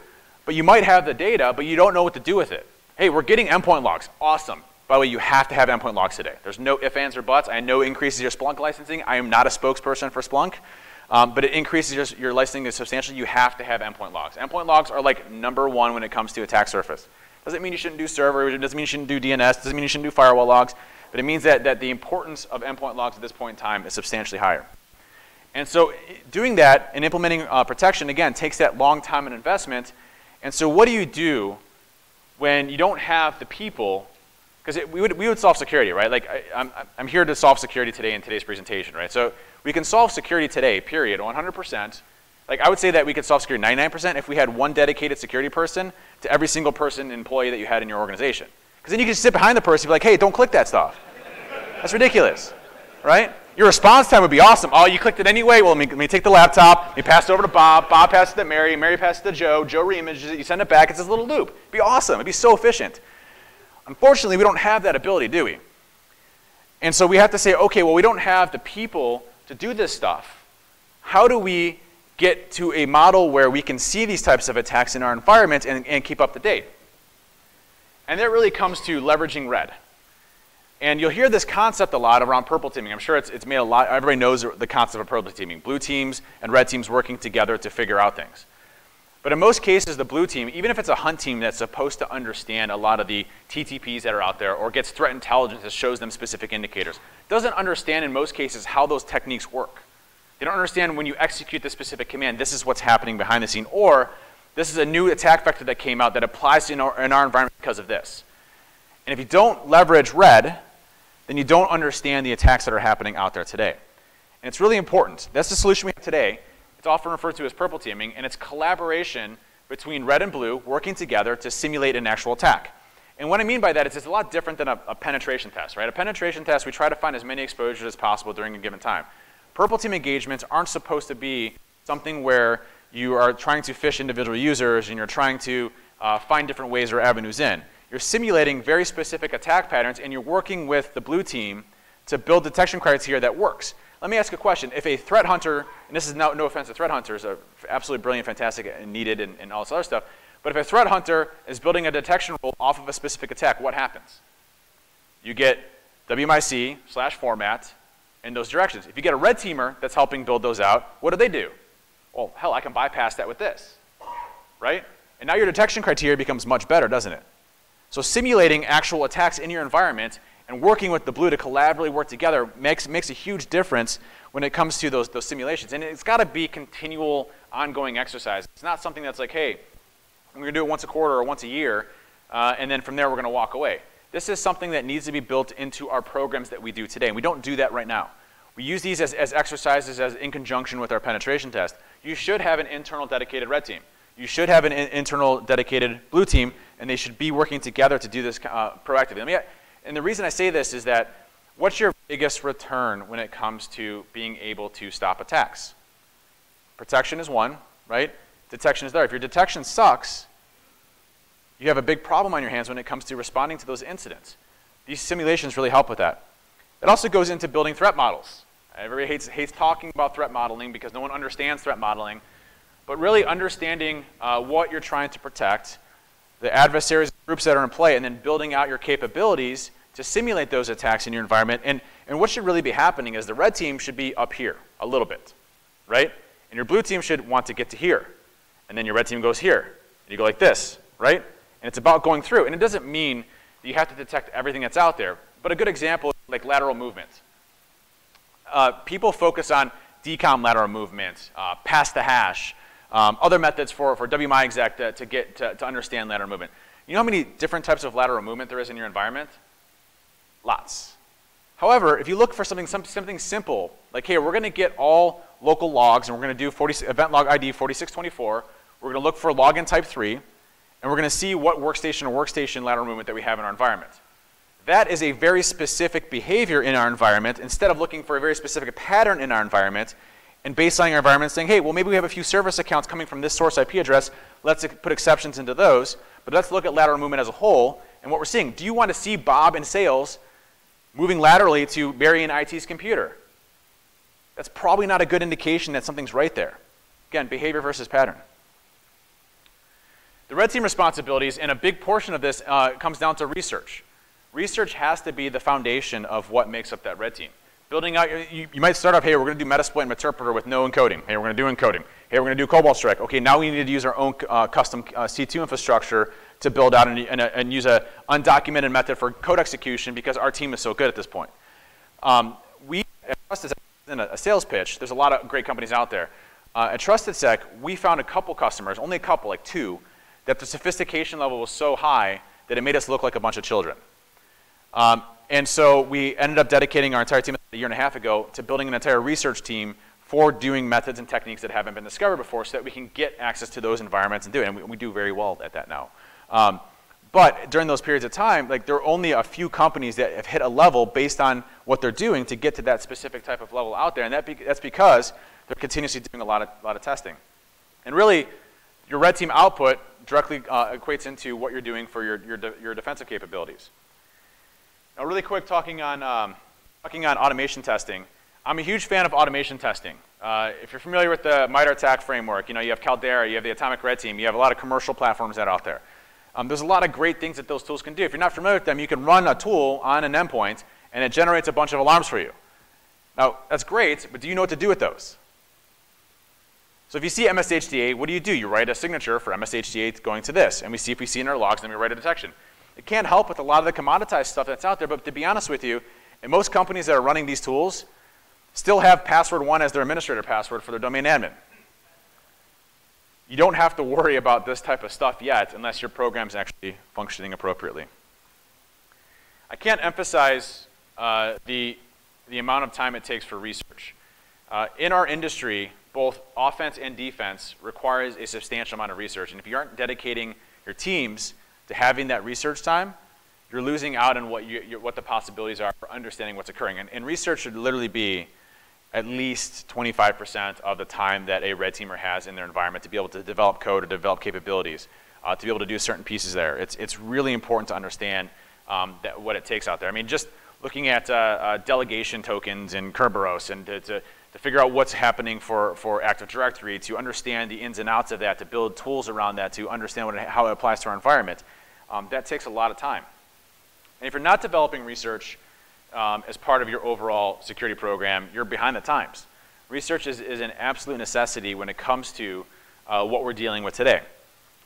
but you might have the data, but you don't know what to do with it. Hey, we're getting endpoint logs. Awesome. By the way, you have to have endpoint logs today. There's no ifs, ands, or buts. I know it increases your Splunk licensing. I am not a spokesperson for Splunk, but it increases your licensing substantially. You have to have endpoint logs. Endpoint logs are like #1 when it comes to attack surface. Doesn't mean you shouldn't do server. It doesn't mean you shouldn't do DNS. Doesn't mean you shouldn't do firewall logs. But it means that the importance of endpoint logs at this point in time is substantially higher. And so doing that and implementing protection, again, takes that long time and investment. And so what do you do when you don't have the people? Because we would solve security, right? Like I'm here to solve security today in today's presentation, right? So we can solve security today, period, 100%. Like I would say that we could solve security 99% if we had one dedicated security person to every single employee that you had in your organization. Because then you can just sit behind the person and be like, hey, don't click that stuff. That's ridiculous, right? Your response time would be awesome. Oh, you clicked it anyway? Well, let me take the laptop. Let me pass it over to Bob. Bob passes it to Mary. Mary passes it to Joe. Joe reimages it. You send it back. It's this little loop. It'd be awesome. It'd be so efficient. Unfortunately, we don't have that ability, do we? And so we have to say, okay, well, we don't have the people to do this stuff. How do we get to a model where we can see these types of attacks in our environment and keep up to date? And that really comes to leveraging red. And you'll hear this concept a lot around purple teaming. I'm sure it's made a lot, everybody knows the concept of purple teaming. Blue teams and red teams working together to figure out things. But in most cases, the blue team, even if it's a hunt team that's supposed to understand a lot of the TTPs that are out there or gets threat intelligence that shows them specific indicators, doesn't understand in most cases how those techniques work. They don't understand when you execute this specific command, this is what's happening behind the scene, or this is a new attack vector that came out that applies in our environment because of this. And if you don't leverage red, then you don't understand the attacks that are happening out there today. And it's really important. That's the solution we have today. It's often referred to as purple teaming, and it's collaboration between red and blue working together to simulate an actual attack. And what I mean by that is it's a lot different than a penetration test, right? A penetration test, we try to find as many exposures as possible during a given time. Purple team engagements aren't supposed to be something where you are trying to fish individual users and you're trying to find different ways or avenues in. You're simulating very specific attack patterns and you're working with the blue team to build detection criteria that works. Let me ask a question. If a threat hunter, and this is no offense to threat hunters, are absolutely brilliant, fantastic, and needed, and all this other stuff, but if a threat hunter is building a detection rule off of a specific attack, what happens? You get WMIC/format in those directions. If you get a red teamer that's helping build those out, what do? Well, hell, I can bypass that with this, right? And now your detection criteria becomes much better, doesn't it? So simulating actual attacks in your environment and working with the blue to collaboratively work together makes a huge difference when it comes to those simulations. And it's got to be continual, ongoing exercise. It's not something that's like, hey, we're going to do it once a quarter or once a year, and then from there we're going to walk away. This is something that needs to be built into our programs that we do today, and we don't do that right now. We use these as exercises in conjunction with our penetration test. You should have an internal dedicated red team. You should have an internal dedicated blue team, and they should be working together to do this proactively. And the reason I say this is that what's your biggest return when it comes to being able to stop attacks? Protection is one, right? Detection is there. If your detection sucks, you have a big problem on your hands when it comes to responding to those incidents. These simulations really help with that. It also goes into building threat models. Everybody hates talking about threat modeling because no one understands threat modeling. But really understanding what you're trying to protect, the adversaries, groups that are in play, and then building out your capabilities to simulate those attacks in your environment. And what should really be happening is the red team should be up here a little bit, right? And your blue team should want to get to here. And then your red team goes here. And you go like this, right? And it's about going through. And it doesn't mean that you have to detect everything that's out there. But a good example is like lateral movement. People focus on decom lateral movement, pass the hash, other methods for WMI-exec to understand lateral movement. You know how many different types of lateral movement there is in your environment? Lots. However, if you look for something simple, like, hey, we're going to get all local logs, and we're going to do event log ID 4624. We're going to look for login type 3, and we're going to see what workstation lateral movement that we have in our environment. That is a very specific behavior in our environment, instead of looking for a very specific pattern in our environment, and baselining our environment saying, hey, well, maybe we have a few service accounts coming from this source IP address. Let's put exceptions into those. But let's look at lateral movement as a whole and what we're seeing. Do you want to see Bob in sales moving laterally to Barry in IT's computer? That's probably not a good indication that something's right there. Again, behavior versus pattern. The red team responsibilities, and a big portion of this comes down to research. research has to be the foundation of what makes up that red team. Building out, you might start off, hey, we're going to do Metasploit and Meterpreter with no encoding. Hey, we're going to do encoding. Hey, we're going to do Cobalt Strike. Okay, now we need to use our own custom C2 infrastructure to build out and use an undocumented method for code execution because our team is so good at this point. We, at Trusted Sec, in a sales pitch, there's a lot of great companies out there. At Trusted Sec, we found a couple customers, only a couple, like 2, that the sophistication level was so high that it made us look like a bunch of children. And so we ended up dedicating our entire team a year and a half ago to building an entire research team for doing methods and techniques that haven't been discovered before so that we can get access to those environments and do it. And we do very well at that now. But during those periods of time, like, there are only a few companies that have hit a level based on what they're doing to get to that specific type of level out there. And that's because they're continuously doing a lot of testing. And really, your red team output directly equates into what you're doing for your defensive capabilities. Now, really quick, talking on automation testing. I'm a huge fan of automation testing. If you're familiar with the MITRE ATT&CK framework, you have Caldera, you have the Atomic Red Team, you have a lot of commercial platforms that are out there. There's a lot of great things that those tools can do. If you're not familiar with them, you can run a tool on an endpoint, and it generates a bunch of alarms for you. Now, that's great, but do you know what to do with those? So if you see MSHD8, what do? You write a signature for MSHD8 going to this, and we see if we see in our logs, then we write a detection. It can't help with a lot of the commoditized stuff that's out there, but to be honest with you, and most companies that are running these tools still have password 1 as their administrator password for their domain admin. You don't have to worry about this type of stuff yet unless your program's actually functioning appropriately. I can't emphasize the amount of time it takes for research. In our industry, both offense and defense requires a substantial amount of research, and if you aren't dedicating your teams to having that research time, you're losing out on what the possibilities are for understanding what's occurring. And research should literally be at least 25% of the time that a red teamer has in their environment to be able to develop code or develop capabilities, to be able to do certain pieces there. It's really important to understand what it takes out there. I mean, just looking at delegation tokens in Kerberos and to figure out what's happening for Active Directory, to understand the ins and outs of that, to build tools around that, to understand how it applies to our environment. That takes a lot of time. And if you're not developing research as part of your overall security program, you're behind the times. Research is an absolute necessity when it comes to what we're dealing with today.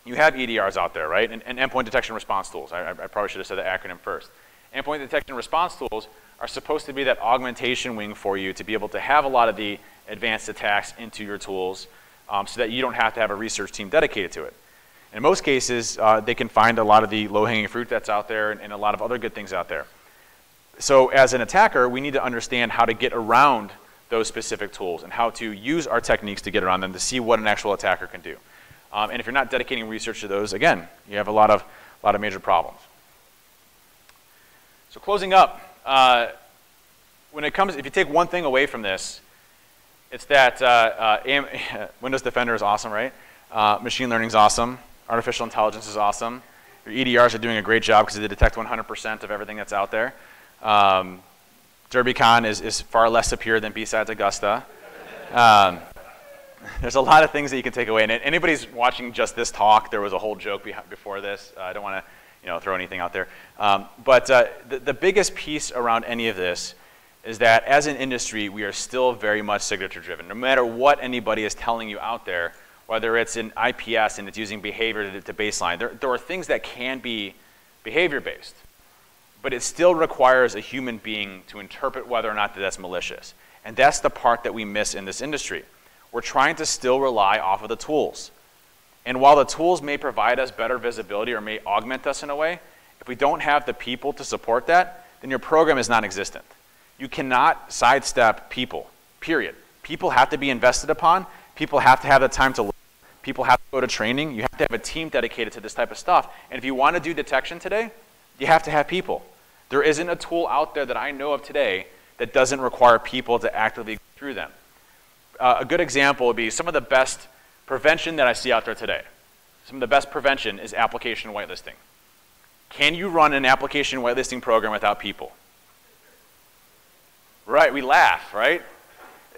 You have EDRs out there, right? And endpoint detection response tools. I probably should have said the acronym first. Endpoint detection response tools are supposed to be that augmentation wing for you to be able to have a lot of the advanced attacks into your tools so that you don't have to have a research team dedicated to it. In most cases, they can find a lot of the low-hanging fruit that's out there and a lot of other good things out there. So as an attacker, we need to understand how to get around those specific tools and how to use our techniques to get around them to see what an actual attacker can do. And if you're not dedicating research to those, again, you have a lot of major problems. So closing up, if you take one thing away from this, it's that Windows Defender is awesome, right? Machine learning is awesome. Artificial intelligence is awesome. Your EDRs are doing a great job because they detect 100% of everything that's out there. DerbyCon is far less superior than BSidesAugusta. There's a lot of things that you can take away. And anybody's watching just this talk, there was a whole joke before this. I don't want to throw anything out there. But the biggest piece around any of this is that as an industry, we are still very much signature driven. No matter what anybody is telling you out there, whether it's in IPS and it's using behavior to baseline, there are things that can be behavior based, but it still requires a human being to interpret whether or not that's malicious. And that's the part that we miss in this industry. We're trying to still rely off of the tools. And while the tools may provide us better visibility or may augment us in a way, if we don't have the people to support that, then your program is non-existent. You cannot sidestep people, period. People have to be invested upon. People have to have the time to learn. People have to go to training. You have to have a team dedicated to this type of stuff. And if you want to do detection today, you have to have people. There isn't a tool out there that I know of today that doesn't require people to actively go through them. A good example would be some of the best prevention that I see out there today. Some of the best prevention is application whitelisting. Can you run an application whitelisting program without people? Right, we laugh, right?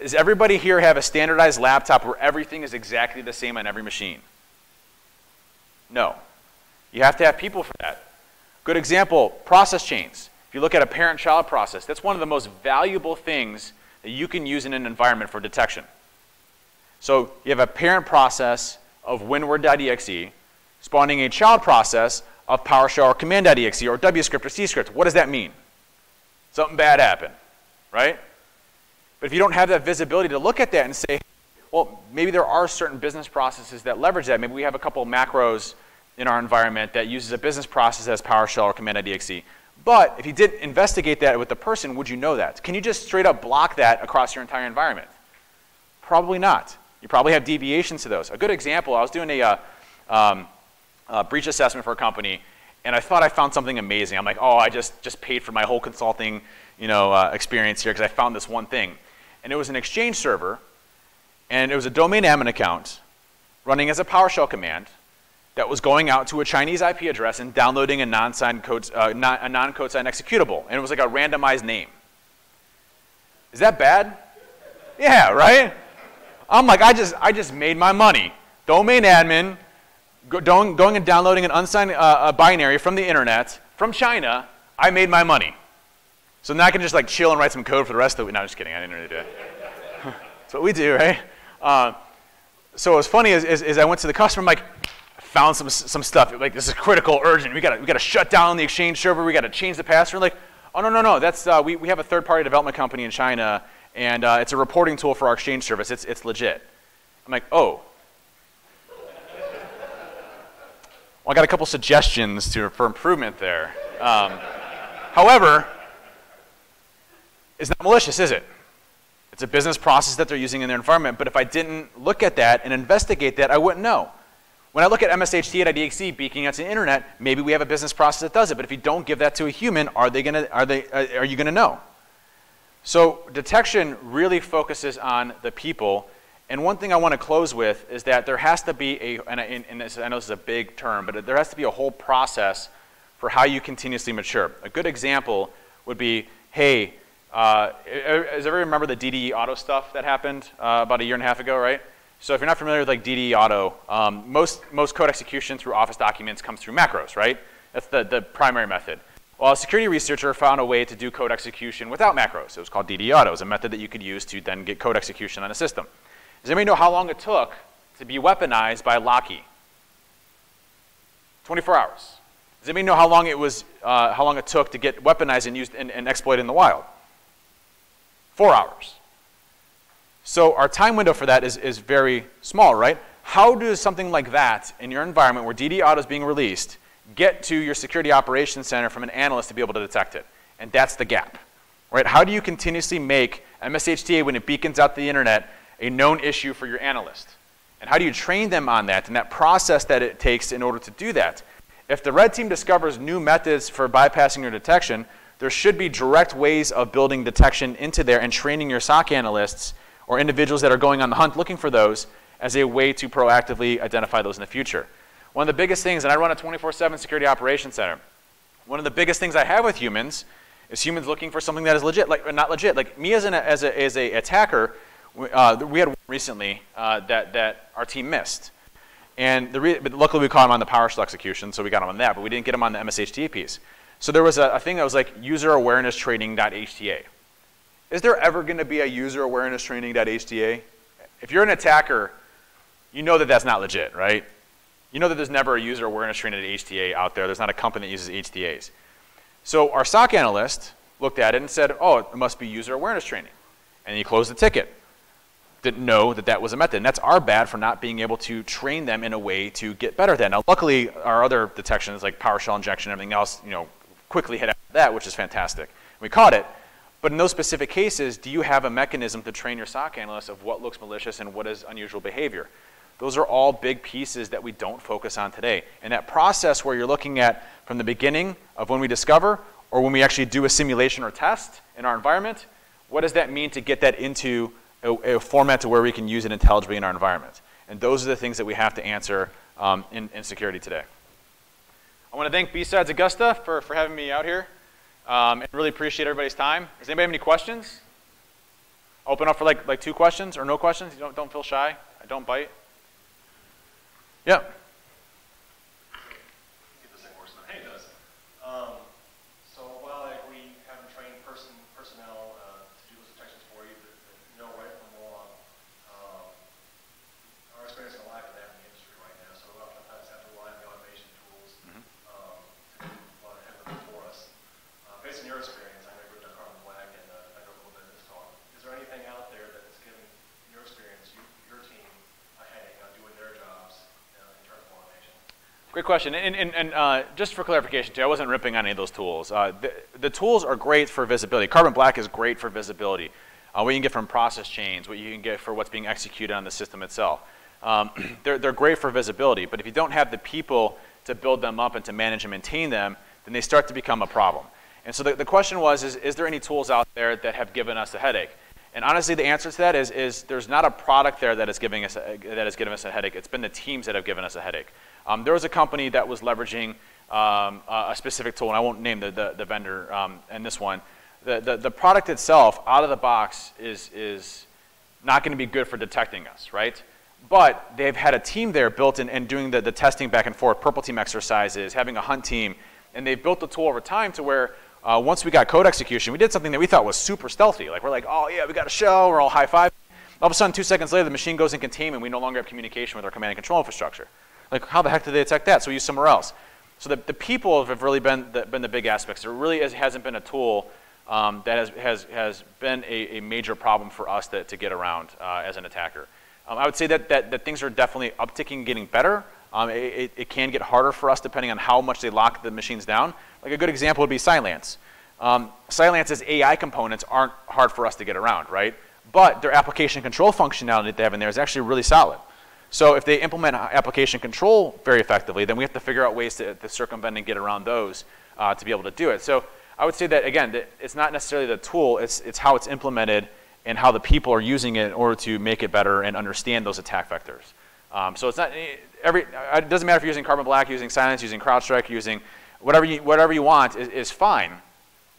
Does everybody here have a standardized laptop where everything is exactly the same on every machine? No. You have to have people for that. Good example, process chains. If you look at a parent-child process, that's one of the most valuable things that you can use in an environment for detection. So you have a parent process of winword.exe spawning a child process of PowerShell or command.exe or WScript or CScript. What does that mean? Something bad happened, right? But if you don't have that visibility to look at that and say, well, maybe there are certain business processes that leverage that. Maybe we have a couple of macros in our environment that uses a business process as PowerShell or command.exe. But if you did investigate that with the person, would you know that? Can you just straight up block that across your entire environment? Probably not. You probably have deviations to those. A good example, I was doing a breach assessment for a company, and I thought I found something amazing. I'm like, oh, I just paid for my whole consulting experience here because I found this one thing. And it was an Exchange server, and it was a domain admin account running as a PowerShell command that was going out to a Chinese IP address and downloading a non-code sign executable. And it was like a randomized name. Is that bad? Yeah, right? I'm like, I just made my money. Domain admin, going and downloading an unsigned binary from the internet, from China, I made my money. So now I can just like chill and write some code for the rest of the week. No, I'm just kidding, I didn't really do it. That's what we do, right? So what was funny is I went to the customer, I'm like, found some stuff, like this is critical, urgent, we gotta shut down the Exchange server, we gotta change the password. Like, oh no, that's, we have a third-party development company in China, and it's a reporting tool for our Exchange service, it's legit. I'm like, oh. Well, I got a couple suggestions for improvement there. However, it's not malicious, is it? It's a business process that they're using in their environment, but if I didn't look at that and investigate that, I wouldn't know. When I look at msht.exe beaking out to the internet, maybe we have a business process that does it, but if you don't give that to a human, are you gonna know? So detection really focuses on the people, and one thing I want to close with is that there has to be I know this is a big term, but there has to be a whole process for how you continuously mature. A good example would be, hey, does everyone remember the DDE auto stuff that happened about 1.5 years ago, right? So if you're not familiar with like DDE auto, most code execution through Office documents comes through macros, right? That's the primary method. Well, a security researcher found a way to do code execution without macros. It was called DDE auto. It was a method that you could use to then get code execution on a system. Does anybody know how long it took to be weaponized by Lockheed? 24 hours. Does anybody know how long it took to get weaponized and used and exploited in the wild? 4 hours. So our time window for that is very small, right? How does something like that in your environment where DDE auto is being released get to your security operations center from an analyst to be able to detect it? And that's the gap, right? How do you continuously make MSHTA, when it beacons out the internet, a known issue for your analyst? And how do you train them on that and that process that it takes in order to do that? If the red team discovers new methods for bypassing your detection, there should be direct ways of building detection into there and training your SOC analysts or individuals that are going on the hunt looking for those as a way to proactively identify those in the future. One of the biggest things, and I run a 24/7 security operations center, one of the biggest things I have with humans is humans looking for something that is legit, like not legit. Like me as a attacker, we had one recently that our team missed. And but luckily we caught him on the PowerShell execution, so we got him on that, but we didn't get him on the MSHTA piece. So there was a thing that was like user awareness training.hta. Is there ever going to be a user awareness training.hta? If you're an attacker, you know that that's not legit, right? You know that there's never a user awareness training.hta out there. There's not a company that uses HTAs. So our SOC analyst looked at it and said, oh, it must be user awareness training. And he closed the ticket. Didn't know that that was a method. And that's our bad for not being able to train them in a way to get better at that. Now, luckily, our other detections, like PowerShell injection and everything else, quickly hit after that, which is fantastic. We caught it. But in those specific cases, do you have a mechanism to train your SOC analysts of what looks malicious and what is unusual behavior? Those are all big pieces that we don't focus on today. And that process where you're looking at from the beginning of when we discover or when we actually do a simulation or test in our environment, what does that mean to get that into a format to where we can use it intelligibly in our environment? And those are the things that we have to answer in security today. I want to thank BSidesAugusta for having me out here. And really appreciate everybody's time. Does anybody have any questions? Open up for like 2 questions or no questions. You don't feel shy. I don't bite. Yeah. Get this thing worse than hey does. Great question. And just for clarification too, I wasn't ripping on any of those tools. The tools are great for visibility. Carbon black is great for visibility. What you can get from process chains, what you can get for what's being executed on the system itself. They're great for visibility, but if you don't have the people to build them up and to manage and maintain them, then they start to become a problem. And so the question was, is there any tools out there that have given us a headache? And honestly, the answer to that is there's not a product there that is giving us a headache. It's been the teams that have given us a headache. There was a company that was leveraging a specific tool, and I won't name the vendor in this one. The product itself, out of the box, is not going to be good for detecting us, right? But they've had a team there built in and doing the testing back and forth, purple team exercises, having a hunt team, and they've built the tool over time to where once we got code execution, we did something that we thought was super stealthy. Like, we're like, oh yeah, we got a show, we're all high-five. All of a sudden, 2 seconds later, the machine goes in containment. We no longer have communication with our command and control infrastructure. Like, how the heck did they detect that? So we use somewhere else. So the people have really been the big aspects. There really hasn't been a tool that has been a major problem for us to get around as an attacker. I would say that things are definitely upticking, getting better. It can get harder for us depending on how much they lock the machines down. Like a good example would be Cylance. Cylance's AI components aren't hard for us to get around, right? But their application control functionality that they have in there is actually really solid. So if they implement application control very effectively, then we have to figure out ways to circumvent and get around those to be able to do it. So I would say that, again, it's not necessarily the tool, it's how it's implemented and how the people are using it in order to make it better and understand those attack vectors. So it's not, it doesn't matter if you're using Carbon Black, using Cylance, using CrowdStrike, using whatever you want is fine,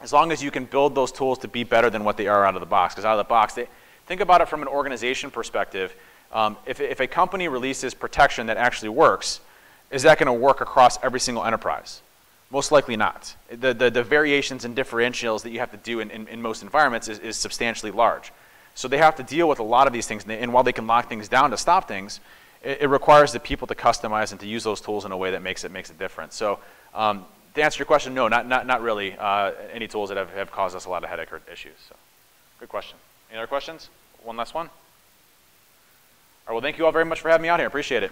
as long as you can build those tools to be better than what they are out of the box. Because out of the box, think about it from an organization perspective. If a company releases protection that actually works, is that going to work across every single enterprise? Most likely not. The variations and differentials that you have to do in most environments is substantially large. So they have to deal with a lot of these things, and while they can lock things down to stop things, it requires the people to customize and to use those tools in a way that makes a difference. So to answer your question, no, not really any tools that have caused us a lot of headache or issues. So, good question. Any other questions? One last one? All right, well, thank you all very much for having me out here. Appreciate it.